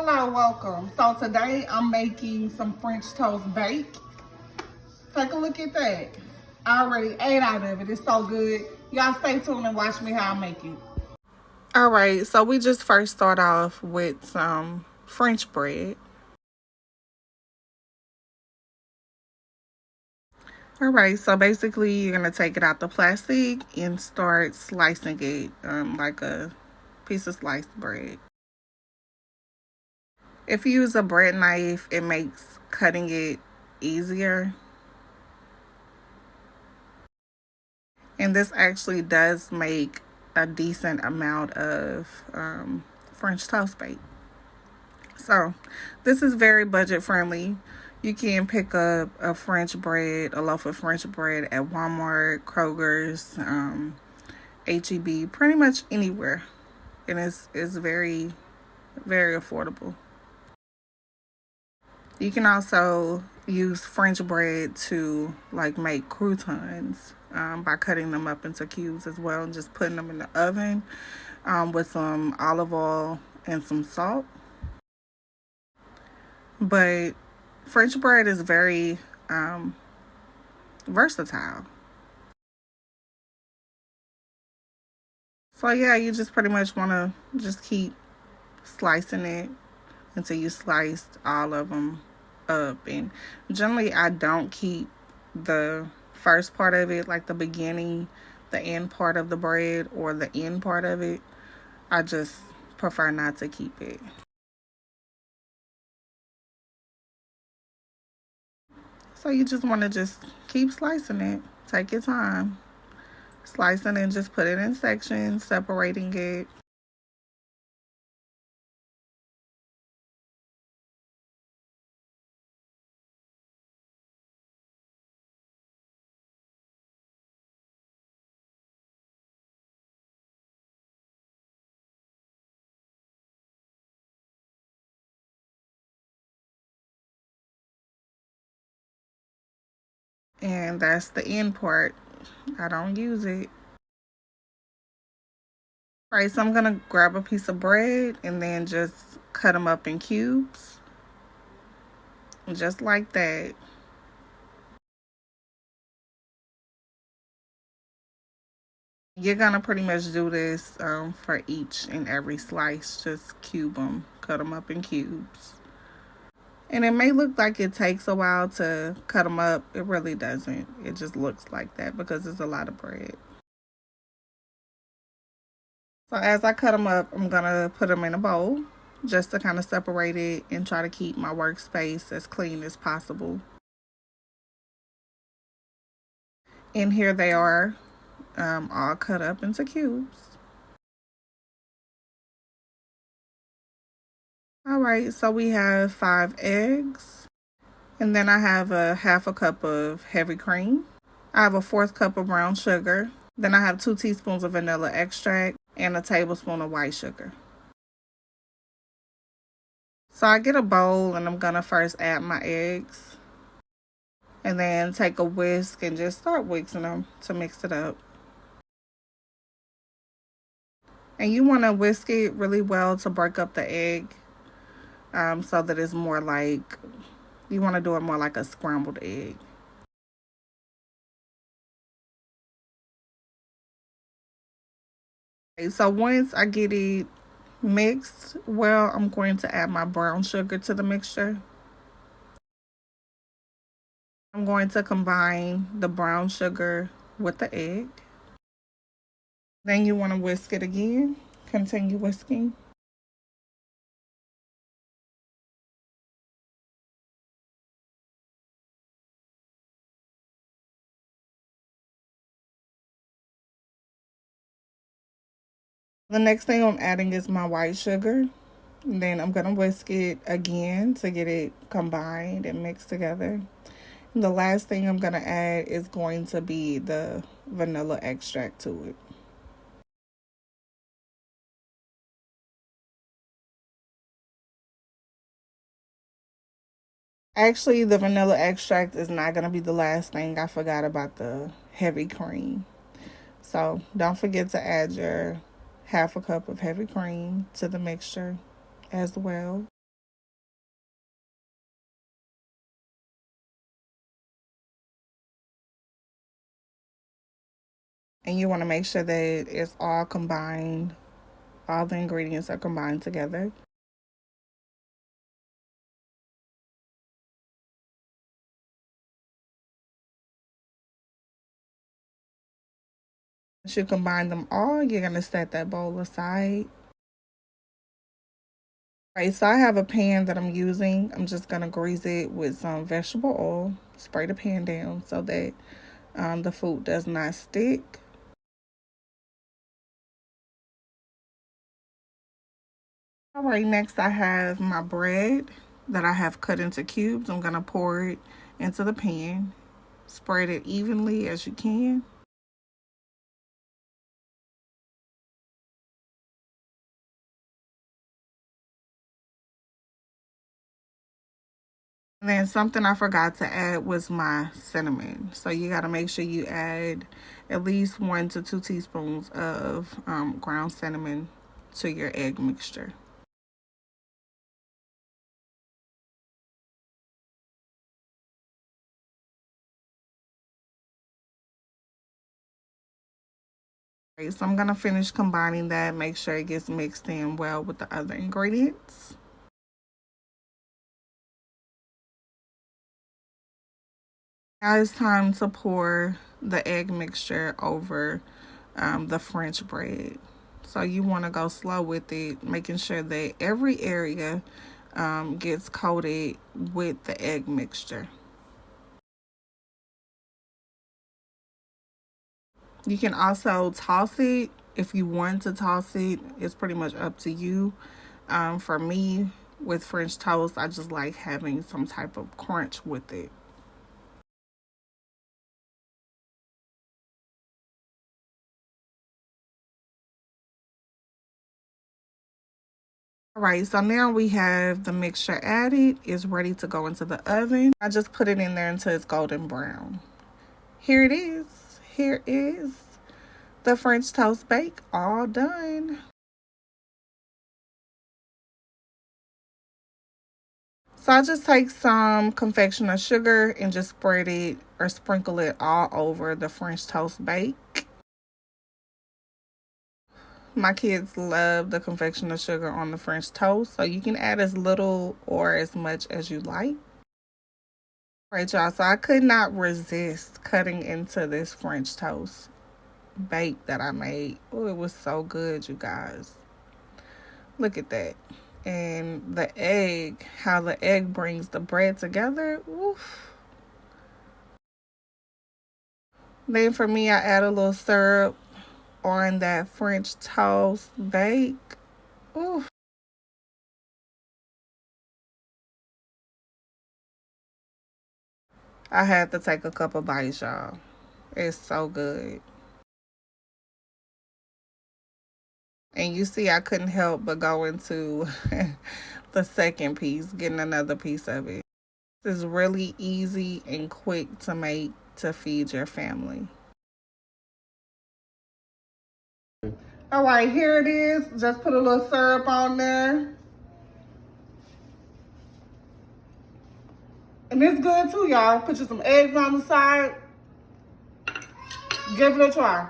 Hello, welcome. So today I'm making some French toast bake. Take a look at that. I already ate out of it. It's so good. Y'all stay tuned and watch me how I make it. All right, so we just first start off with some French bread. All right, so basically you're gonna take it out the plastic and start slicing it like a piece of sliced bread. If you use a bread knife, it makes cutting it easier. And this actually does make a decent amount of French toast bake. So this is very budget friendly. You can pick up a loaf of French bread at Walmart, Kroger's, HEB, pretty much anywhere. And it's very, very affordable. You can also use French bread to like make croutons by cutting them up into cubes as well and just putting them in the oven with some olive oil and some salt. But French bread is very versatile. So yeah, you just pretty much want to just keep slicing it until you sliced all of them up. And generally I don't keep the first part of it, like the beginning, the end part of the bread, or the end part of it. I just prefer not to keep it. So you just want to just keep slicing it. Take your time. Slicing and just put it in sections, separating it. And that's the end part. I don't use it. All right, so I'm gonna grab a piece of bread and then just cut them up in cubes. Just like that. You're gonna pretty much do this for each and every slice. Just cube them, cut them up in cubes. And it may look like it takes a while to cut them up. It really doesn't. It just looks like that because it's a lot of bread. So as I cut them up, I'm gonna put them in a bowl just to kind of separate it and try to keep my workspace as clean as possible. And here they are, all cut up into cubes. All right, so we have 5 eggs. And then I have a half a cup of heavy cream. I have a 1/4 cup of brown sugar. Then I have 2 teaspoons of vanilla extract and a tablespoon of white sugar. So I get a bowl and I'm gonna first add my eggs. And then take a whisk and just start whisking them to mix it up. And you want to whisk it really well to break up the egg so that it's more like, you want to do it more like a scrambled egg. Okay, so once I get it mixed well, I'm going to add my brown sugar to the mixture. I'm going to combine the brown sugar with the egg. Then you want to whisk it again. Continue whisking. The next thing I'm adding is my white sugar. And then I'm going to whisk it again to get it combined and mixed together. And the last thing I'm going to add is going to be the vanilla extract to it. Actually, the vanilla extract is not going to be the last thing. I forgot about the heavy cream. So don't forget to add your half a cup of heavy cream to the mixture as well. And you want to make sure that it's all combined, all the ingredients are combined together. Once you combine them all, you're going to set that bowl aside. Right, so I have a pan that I'm using. I'm just going to grease it with some vegetable oil. Spray the pan down so that the food does not stick. All right, next I have my bread that I have cut into cubes. I'm going to pour it into the pan. Spread it evenly as you can. And then something I forgot to add was my cinnamon. So you got to make sure you add at least 1 to 2 teaspoons of ground cinnamon to your egg mixture. Okay, so I'm going to finish combining that, make sure it gets mixed in well with the other ingredients. Now it's time to pour the egg mixture over the French bread. So you want to go slow with it, making sure that every area gets coated with the egg mixture. You can also toss it if you want to toss it. It's pretty much up to you. For me, with French toast, I just like having some type of crunch with it. All right, so now we have the mixture added. It's ready to go into the oven. I just put it in there until it's golden brown. Here it is. Here is the French toast bake, all done. So I just take some confectioner sugar and just spread it or sprinkle it all over the French toast bake. My kids love the confectioner sugar on the French toast, so you can add as little or as much as you like. All right, y'all, so I could not resist cutting into this French toast bake that I made. Oh, it was so good, you guys. Look at that. And the egg, how the egg brings the bread together. Oof. Then for me, I add a little syrup on that French toast bake. Ooh. I had to take a couple bites, y'all. It's so good. And you see, I couldn't help but go into the second piece, getting another piece of it. This is really easy and quick to make to feed your family. All right, here it is. Just put a little syrup on there. And it's good too, y'all. Put you some eggs on the side. Give it a try.